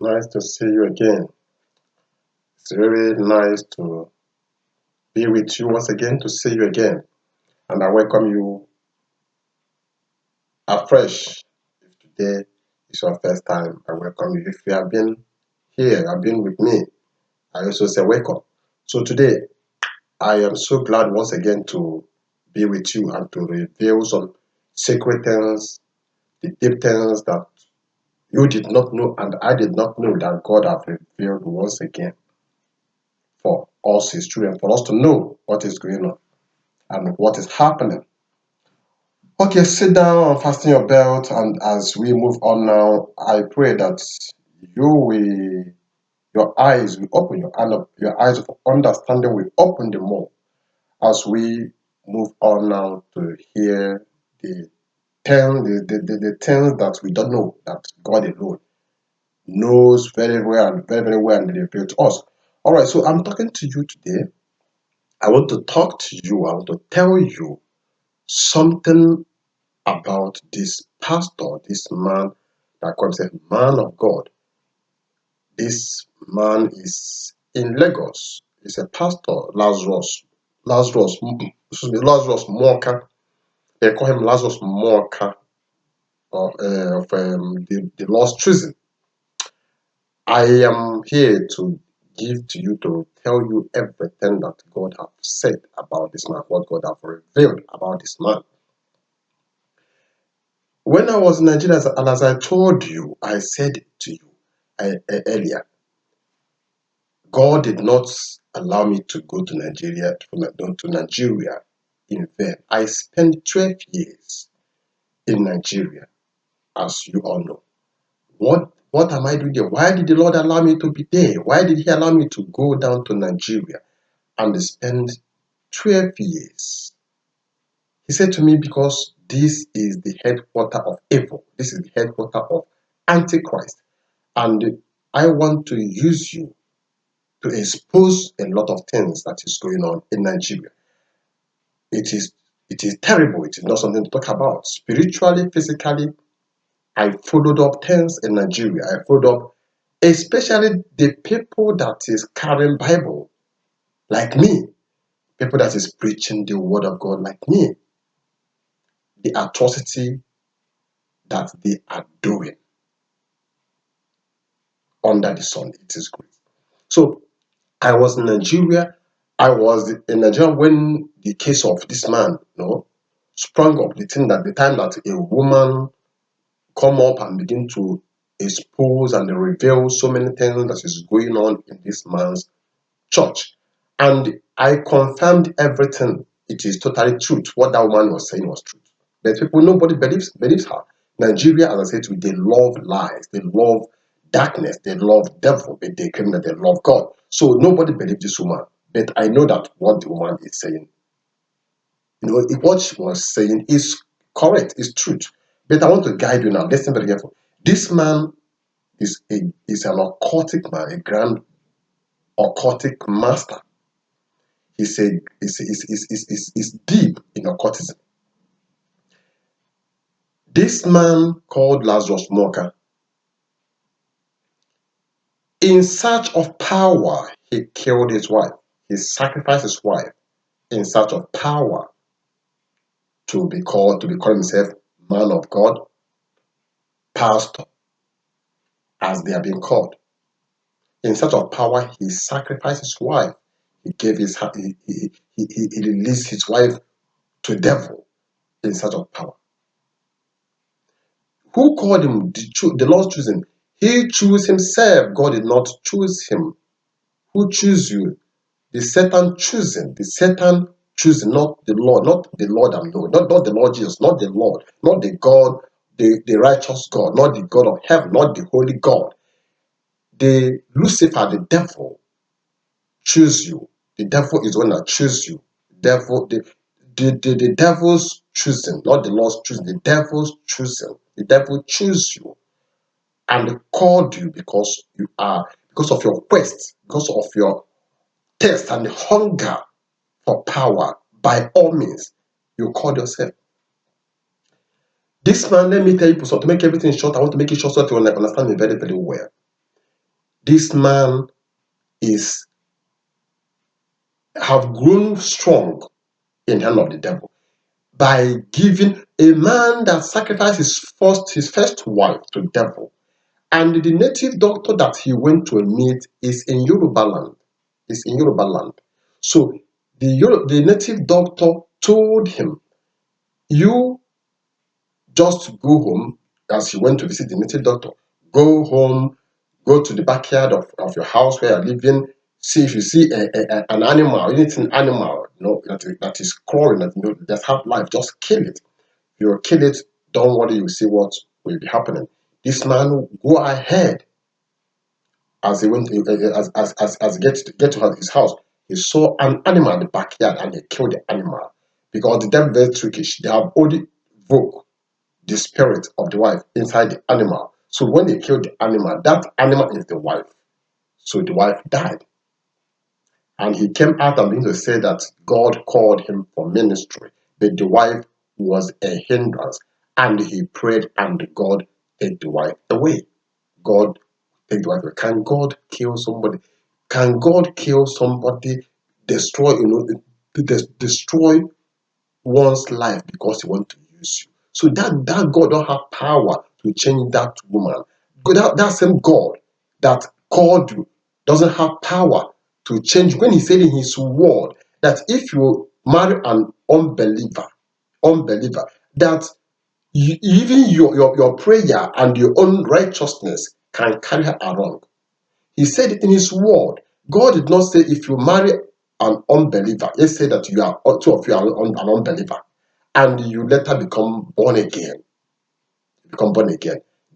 Nice to see you again. It's really nice to be with you once again, to see you again. And I welcome you afresh. If today is your first time, I welcome you. If you have been here, have been with me, I also say welcome. So today, I am so glad once again to be with you and to reveal some secret things, the deep things that you did not know and I did not know that God have revealed once again for us, His children, for us to know what is going on and what is happening. Okay, sit down and fasten your belt, and as we move on now, I pray that you will, your eyes will open, your eyes of understanding will open the more as we move on now to hear the the things that we don't know that God alone knows very well and very well and reveal to us. All right, so I'm talking to you today. I want to talk to you. I want to tell you something about this pastor, this man that calls himself man of God. This man is in Lagos. He's a pastor, Lazarus Muoka. They call him Lazarus Muoka of the Lost Treason. I am here to give to you to tell you everything that God has said about this man, what God has revealed about this man. When I was in Nigeria, and as I told you, I said to you earlier, God did not allow me to go to Nigeria in vain. I spent 12 years in Nigeria, as you all know. What am I doing there? Why did the Lord allow me to be there? Why did He allow me to go down to Nigeria and spend 12 years? He said to me, because this is the headquarter of evil. This is the headquarter of Antichrist. And I want to use you to expose a lot of things that is going on in Nigeria. It is terrible. It is not something to talk about. Spiritually, physically, I followed up things in Nigeria. I followed up, especially the people that is carrying Bible, like me, people that is preaching the word of God like me, the atrocity that they are doing under the sun. It is great. So I was in Nigeria. I was in Nigeria when the case of this man, sprung up. The time that a woman come up and begin to expose and reveal so many things that is going on in this man's church. And I confirmed everything. It is totally truth. What that woman was saying was truth. But nobody believes her. Nigeria, as I said to you, they love lies, they love darkness, they love devil, but they claim that they love God. So nobody believes this woman. But I know that what the woman is saying, what she was saying is correct, is truth. But I want to guide you now. Listen very careful. This man is an occultic man, a grand occultic master. He's deep in occultism. This man called Lazarus Muoka, in search of power, he killed his wife. He sacrificed his wife in search of power to call himself man of God, pastor, as they are being called. In search of power, he sacrificed his wife. He gave his he released his wife to the devil in search of power. Who called him? The Lord chose him. He chose himself. God did not choose him. Who chose you? The Satan choosing. The Satan choosing, not the Lord, not the Lord and Lord, not the Lord Jesus, not the Lord, not the God, the righteous God, not the God of heaven, not the holy God. The Lucifer, the devil, choose you. The devil is the one that chooses you. The devil's choosing, not the Lord's choosing. The devil's choosing. The devil chooses you and called you because of your quest, because of your thirst and hunger for power. By all means, you called yourself. This man, let me tell you, so to make everything short, I want to make it short so that you understand me very, very well. this man is have grown strong in the hand of the devil by giving a man that sacrificed his first wife to the devil. And the native doctor that he went to meet is in Yoruba land. So the native doctor told him, you just go home, as he went to visit the native doctor. Go home, go to the backyard of your house where you're living. See if you see an animal, anything animal, that is crawling, that have life, just kill it. If you kill it, don't worry, you see what will be happening. This man will go ahead. As he went, as get to his house, he saw an animal in the backyard and he killed the animal. Because the devil is very trickish. They have already invoked the spirit of the wife inside the animal. So when they killed the animal, that animal is the wife. So the wife died. And he came out and began to say that God called him for ministry, but the wife was a hindrance. And he prayed, and God take the wife away. God take the wife away. Can God kill somebody? Can God kill somebody? Destroy, destroy one's life because he wants to use you. So that God don't have power to change that woman. That same God that called you doesn't have power to change. When he said in his word that if you marry an unbeliever, that even your prayer and your own righteousness can carry her along. He said it in his word. God did not say if you marry an unbeliever, he said that you are two of you are an unbeliever, and you later become born again.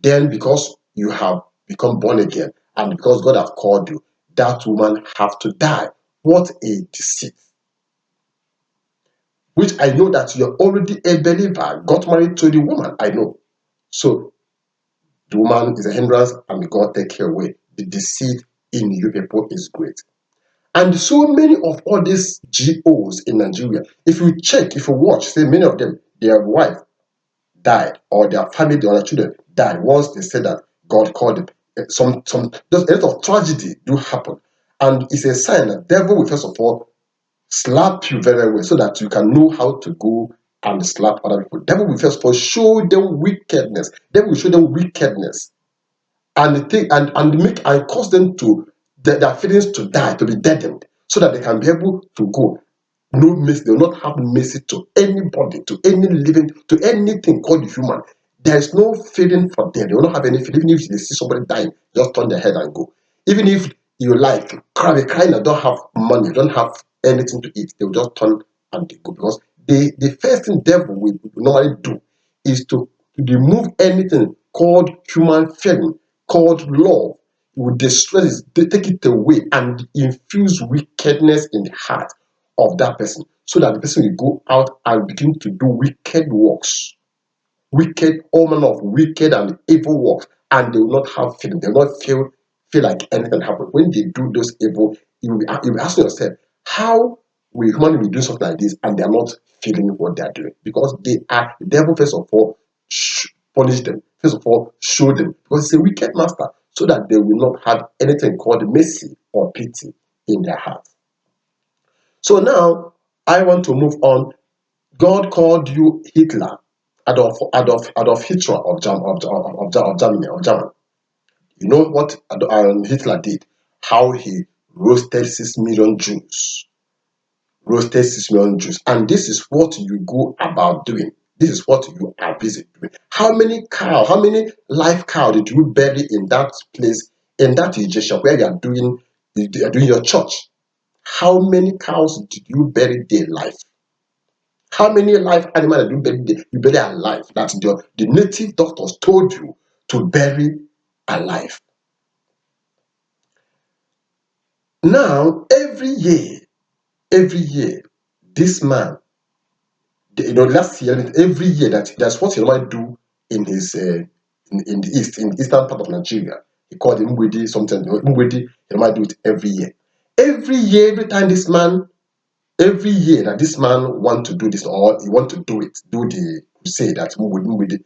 Then because you have become born again, and because God has called you, that woman have to die. What a deceit! Which I know that you're already a believer, got married to the woman. I know. So the woman is a hindrance, and God take her away. The deceit in you people is great. And so many of all these GOs in Nigeria, if you check, if you watch, say many of them, their wife died, or their family or their children died once they said that God called them. There's a lot of tragedy do happen. And it's a sign that devil will first of all slap you very well so that you can know how to go and slap other people. Devil will first of all show them wickedness. Devil will show them wickedness and think and make and cause them to their feelings to die, to be deadened, so that they can be able to go. No mercy, they will not have mercy to anybody, to any living, to anything called human. There is no feeling for them. They will not have any feeling. Even if they see somebody dying, just turn their head and go. Even if you like crying and don't have money, don't have anything to eat, they will just turn and they go. Because the first thing devil will normally do is to remove anything called human feeling, called love. He will destroy it, take it away, and infuse wickedness in the heart of that person, so that the person will go out and begin to do wicked works, all manner of wicked and evil works, and they will not have feeling. They will not feel like anything happened. When they do those evil, you will ask yourself, how will human be doing something like this and they are not feeling what they are doing? Because the devil first of all punish them, first of all show them, because it's a wicked master, so that they will not have anything called mercy or pity in their heart. So now I want to move on. God called you Hitler, Adolf Hitler of Germany, of German. You know what Hitler did? How he roasted 6 million Jews. And this is what you go about doing. This is what you are busy doing. How many live cow did you bury in that place, in that Egyptian where you are doing your church? How many cows did you bury their life? How many live animals did you bury alive? That the native doctors told you to bury alive. Now, every year, this man, last year, every year that's what he might do in his in the eastern part of Nigeria. He called him Mwedi something. Mwedi, he might do it every year. Every year, every year that this man want to do this, or he want to do the crusade that Mwedi,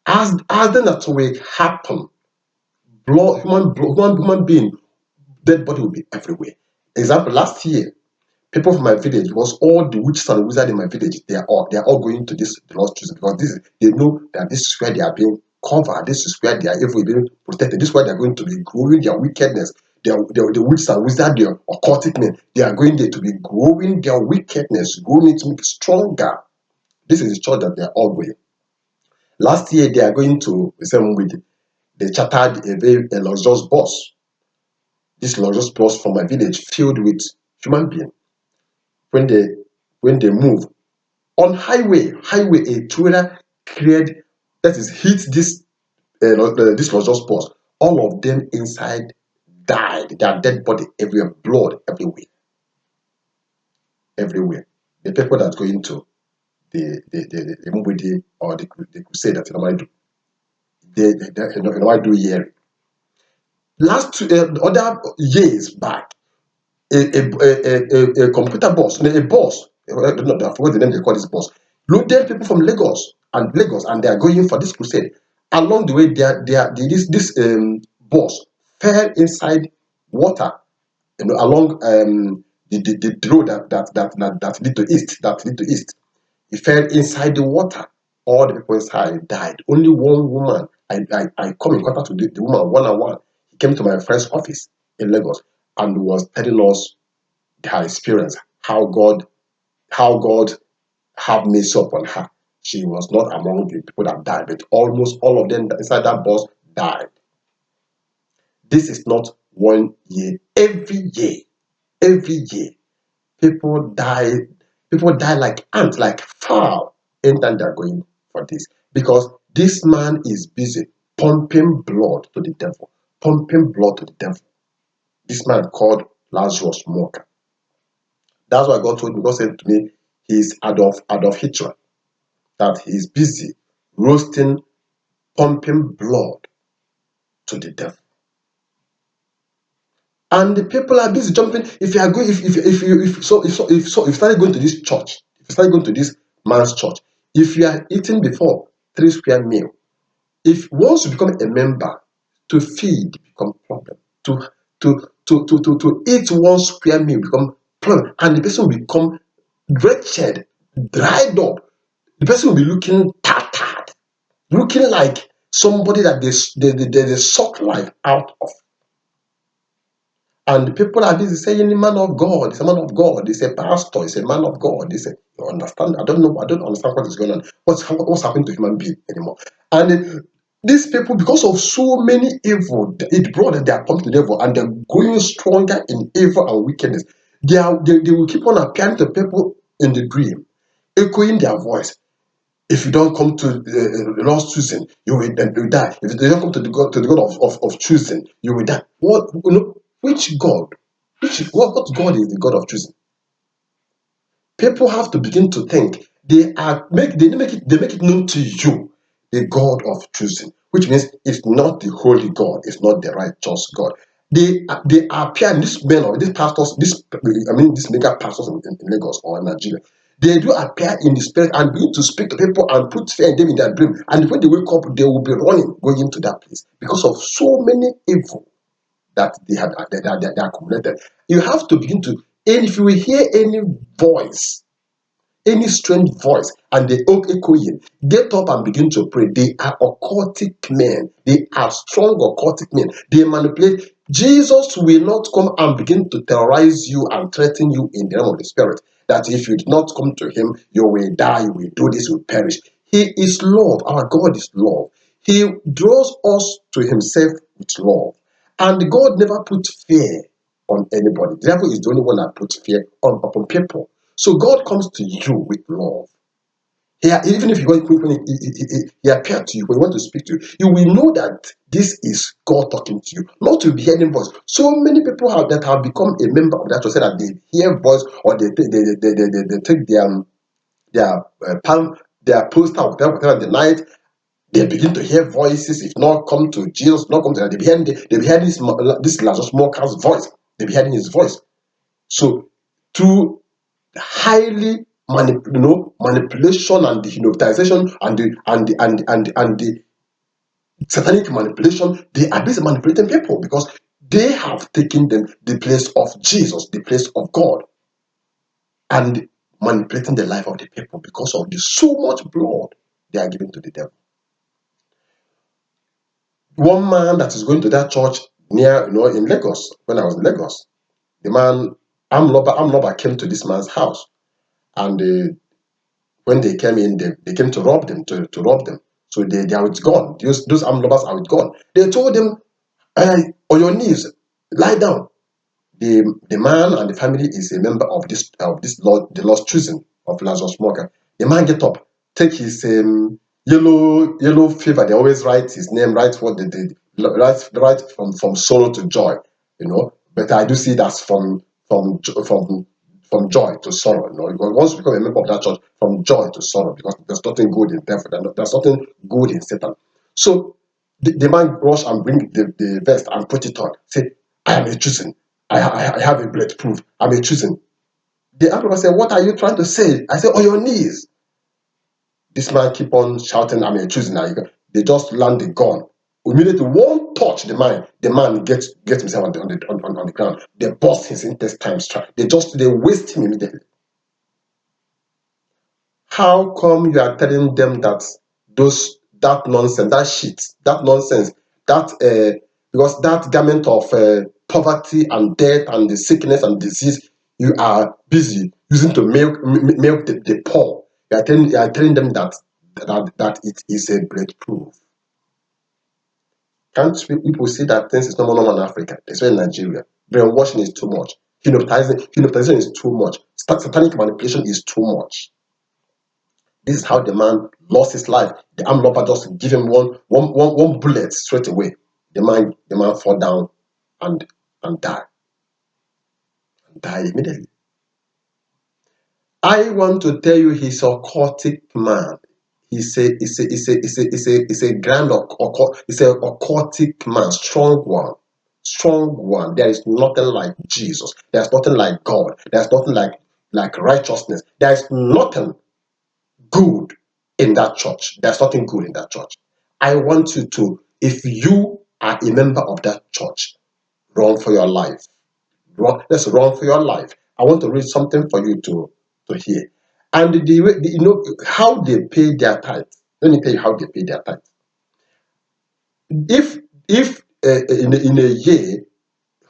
as then that will happen, blood, human being, dead body will be everywhere. Example, last year, people from my village, because all the witches and wizards in my village, they are all going to this the Lord's choosing, because they know that this is where they are being covered, this is where they are evil being protected, this is where they are going to be growing their wickedness. The witches and wizards, their occultic men, they are going there to be growing their wickedness, growing it to make it stronger. This is the church that they are all going. Last year, they are going to the same with they chartered a luxurious bus. This luxurious bus from my village filled with human beings. When they move on highway, a trailer cleared, that is hit this luxurious bus. All of them inside died. Their dead body everywhere, blood everywhere. The people that go into the movie or the crusade that you normally do, they normally do hearing. Other years back, a computer boss, a boss, I forgot the name they call this boss, loaded people from Lagos, and they are going for this crusade. Along the way, this boss fell inside water, along the road that lead to east. He fell inside the water. All the people inside died. Only one woman. I come in contact with the woman one on one. He came to my friend's office in Lagos and was telling us her experience, how God have mercy upon her. She was not among the people that died, but almost all of them inside that bus died. This is not 1 year. Every year, people die. People die like ants, like fowl, anytime they are going for this, because this man is busy pumping blood to the devil, pumping blood to the devil. This man called Lazarus Muoka. That's why God told me. God said to me, he's Adolf Hitler, that he's busy roasting, pumping blood to the devil. And the people are busy jumping. If you are going, if you started going to this church, if you started going to this man's church, if you are eating before 3 square meal, if once you become a member, to feed become problem. To eat 1 square meal become problem, and the person will become wretched, dried up. The person will be looking tattered, looking like somebody that they suck life out of. And people are busy saying, man of God, he's a man of God, he's a pastor, he's a man of God. They say, you understand? I don't know, I don't understand what is going on. What's happening to human being anymore? And these people, because of so many evil, it brought that they are coming to the devil and they're going stronger in evil and wickedness. They will keep on appearing to people in the dream, echoing their voice. If you don't come to the Lord's choosing, you will die. If you don't come to the God of choosing, you will die. Which God? What God is the God of choosing? People have to begin to think. They make it known to you, the God of choosing, which means it's not the holy God, it's not the righteous God. They appear, these men or these pastors, these mega pastors in Lagos or in Nigeria. They do appear in the spirit and begin to speak to people and put fear in them in their dream. And when they wake up, they will be running, going into that place because of so many evil that they are accumulated. You have to begin to, and if you will hear any voice, any strange voice, and they echoing, get up and begin to pray. They are occultic men. They are strong occultic men. They manipulate. Jesus will not come and begin to terrorize you and threaten you in the realm of the spirit. That if you did not come to him, you will die, you will do this, you will perish. He is love. Our God is love. He draws us to himself with love. And God never put fear on anybody. The devil is the only one that puts fear upon people. So God comes to you with love. Even if you want, when he appeared to you, when he wants to speak to you, you will know that this is God talking to you, not to be hearing voice. So many people that have become a member of that church say that they hear voice, or they take their poster, whatever the night. They begin to hear voices. If not come to Jesus, not come to them, they be hearing this Lazarus Smoker's voice. They be hearing his voice. So through highly manipulation and the hypnotization and Satanic manipulation, they are busy manipulating people because they have taken them the place of Jesus, the place of God, and manipulating the life of the people because of the so much blood they are giving to the devil. One man that is going to that church near, in Lagos, when I was in Lagos, the man, Amloba came to this man's house, and when they came in, they came to rob them, to rob them. So they are with gun. Those armed robbers are with gun. They told them, on your knees, lie down. The man and the family is a member of this Lord, the Lord's choosing of Lazarus Muoka. The man get up, take his yellow fever. They always write his name, write what they did, write from sorrow to joy, But I do see that's from joy to sorrow. Because once you become a member of that church, from joy to sorrow, because there's nothing good in devil, there's nothing good in Satan. So the man rush and bring the vest and put it on. Say, I am a chosen. I have a bulletproof. I'm a chosen. The emperor said, what are you trying to say? I said, on your knees. This man keep on shouting, I'm a chosen. They just land the gun. Immediately, one touch the man gets himself on the ground. They bust his intestines. They waste him immediately. How come you are telling them that nonsense, that nonsense, because that garment of poverty and death and the sickness and disease you are busy using to milk the poor. You are telling them that it is a bulletproof. Can't people see that things is not normal in Africa, especially in Nigeria? Brainwashing is too much. Hypnotization is too much. Satanic manipulation is too much. This is how the man lost his life. The armed robber just give him one bullet straight away. The man fall down and die. And die immediately. I want to tell you, he's a occultic man. He's a occultic man, strong one. Strong one. There is nothing like Jesus. There's nothing like God. There's nothing like righteousness. There's nothing good in that church. There's nothing good in that church. I want you to, if you are a member of that church, run for your life. Let's run for your life. I want to read something for you to hear. And how they pay their tithe. Let me tell you how they pay their tithe. If in a year,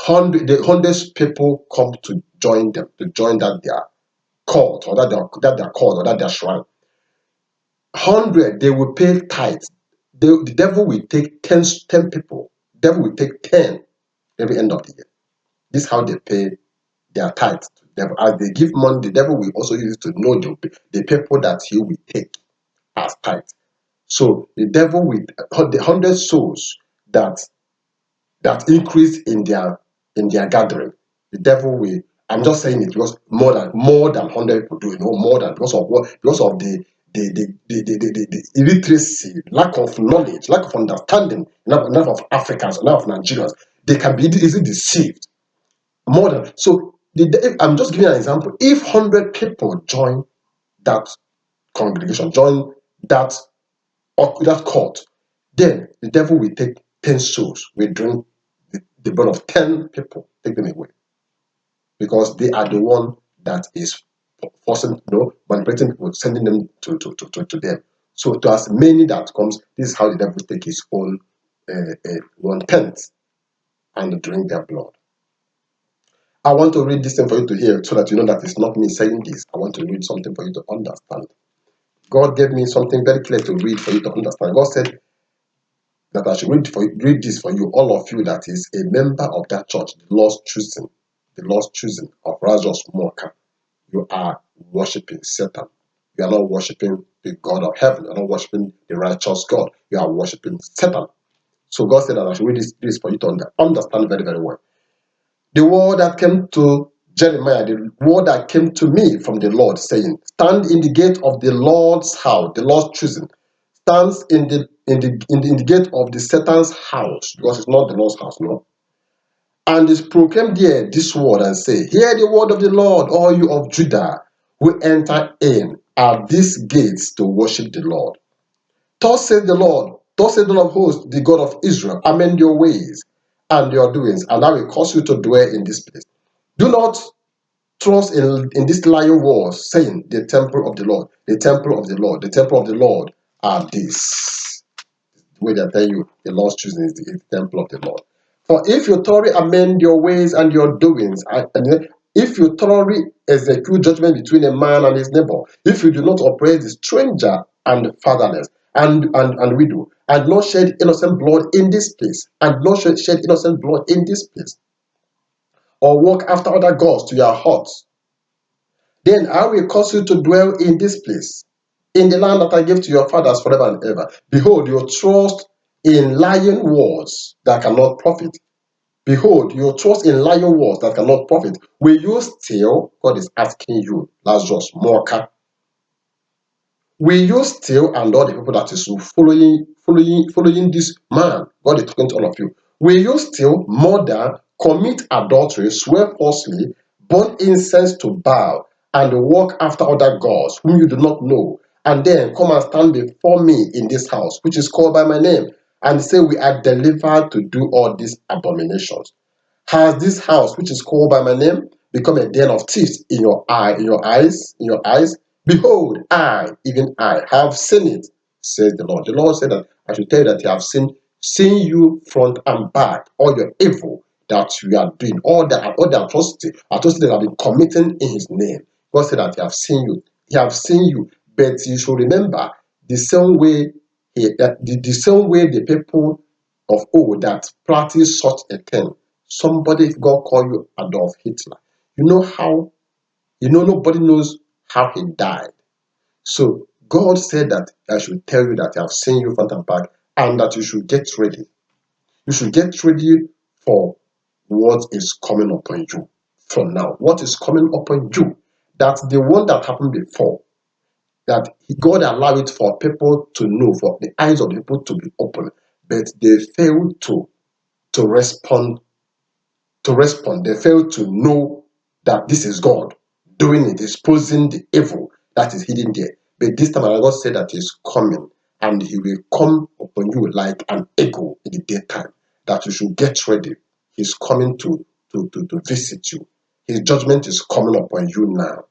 hundreds people come to join them, to join that their cult, or that their cult, or that their shrine, 100 they will pay tithes. The devil will take 10 people. The devil will take 10 every end of the year. This is how they pay their tithes to the devil. As they give money, the devil will also use it to know the people that he will take as tithes. So the devil will, the 100 souls that increase in their gathering, the devil will, I'm just saying it because more than 100 people do, more than, because of the illiteracy, lack of knowledge, lack of understanding, enough of Africans, enough of Nigerians, they can be easily deceived. More than so, I'm just giving you an example. If 100 people join that congregation, join that cult, then the devil will take 10 souls, will drink the blood of 10 people, take them away, because they are the one that is forcing, manipulating people, sending them to them. So to as many that comes, this is how the devil take his own 1/10 and drink their blood. I want to read this thing for you to hear, so that you know that it's not me saying this. I want to read something for you to understand. God gave me something very clear to read for you to understand. God said that I should read this for you, all of you that is a member of that church, the Lord's choosing of Lazarus Muoka. You are worshiping Satan. You are not worshiping the God of heaven. You are not worshiping the righteous God. You are worshiping Satan. So God said that I should read this for you to understand very, very well. The word that came to Jeremiah, the word that came to me from the Lord, saying, stand in the gate of the Lord's house, the Lord's choosing, stands in the gate of the Satan's house, because it's not the Lord's house, no. And is proclaimed there this word and say, hear the word of the Lord, all you of Judah, who enter in at these gates to worship the Lord. Thus says the Lord, Thus said the Lord of hosts, the God of Israel, amend your ways and your doings, and I will cause you to dwell in this place. Do not trust in this lying walls, saying, the temple of the Lord, the temple of the Lord, the temple of the Lord are this. The way they tell you the Lord's choosing is the temple of the Lord. For if you thoroughly amend your ways and your doings, and if you thoroughly execute judgment between a man and his neighbor, if you do not oppress the stranger and fatherless and widow, and not shed innocent blood in this place, and not shed innocent blood in this place, or walk after other gods to your hearts, then I will cause you to dwell in this place, in the land that I gave to your fathers forever and ever. Behold, your trust in lying words that cannot profit. Behold, your trust in lying words that cannot profit. Will you still, God is asking you, Lazarus, Muoka, will you still, and all the people that is following this man, God is talking to all of you, will you still murder, commit adultery, swear falsely, burn incense to Baal, and walk after other gods whom you do not know, and then come and stand before me in this house, which is called by my name, and say, we are delivered to do all these abominations? Has this house, which is called by my name, become a den of thieves in your eyes? Behold, I, even I, have seen it, says the Lord. The Lord said that I should tell you that He have seen you front and back, all your evil that you are doing, all the atrocity that have been committing in His name. God said that He have seen you. He have seen you, but you should remember the same way the same way the people of old that practice such a thing. Somebody, if God call you Adolf Hitler, nobody knows how he died. So God said that I should tell you that I have seen you front and back, and that you should get ready. You should get ready for what is coming upon you from now. What is coming upon you? That the one that happened before, that God allowed it for people to know, for the eyes of the people to be open, but they failed to respond They fail to know that this is God doing it, exposing the evil that is hidden there. But this time, God said that He's coming, and He will come upon you like an eagle in the daytime, that you should get ready. He's coming to visit you. His judgment is coming upon you now.